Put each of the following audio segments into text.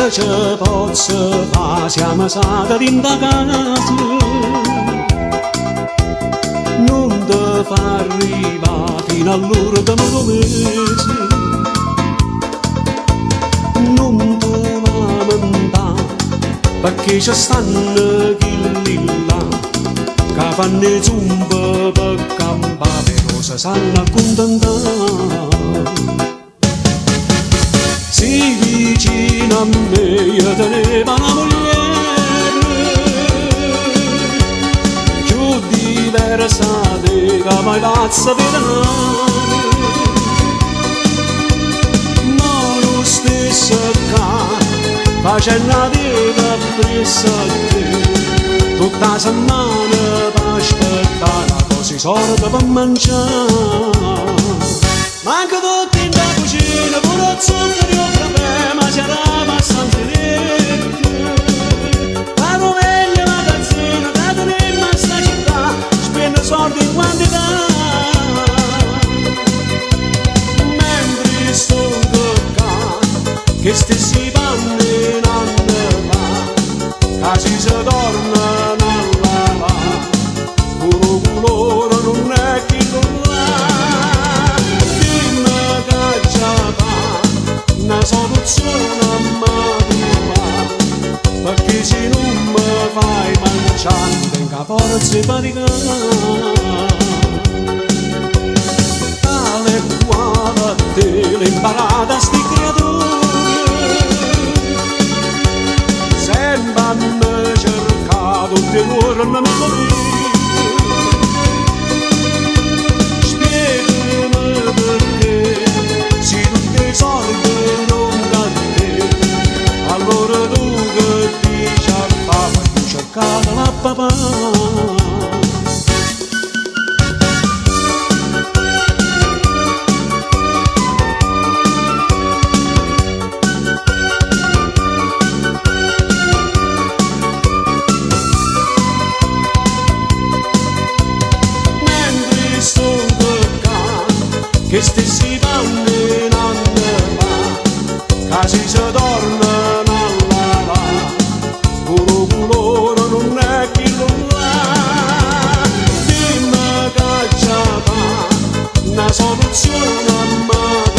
che ci posso fare, siamo stati in casa, non ti fa arrivare fino all'ultimo mese, non ti lamentare perché ci stanno quelli là che fanno zumba per campare, però si sanno accontentare. Si vicino a me io tenevo una mogliere più diversa di che mai pazza vedere, ma lo stesso che facendo la vita presso a te tutta la settimana per aspettare così sorda per mangiare. Manca tutto in la cucina, pure zucchero e caffè, ma c'era abbastanza letto. La rovella magazzina, che tenemmo a sta città, spende soldi in quantità. Mentre sto toccando, che stessi panni in anno fa, che si tornano a lavare, pure colore non è chi non una soluzione a mano, perché se non mi fai mangiare tenga forza e faticare. Tale e quale a te l'imparata sti creature, sempre a me cercato tutti i giorni a morire. Spiegami perché se tutti i soldi allora tu che dici a papà, io cercavo la papà. Mentre sto toccando, che stessi panni in anno fa, che si torna soluzione a mano,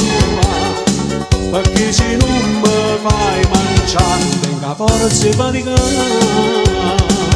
perché se non mi fai mangiare tenga forza e faticare.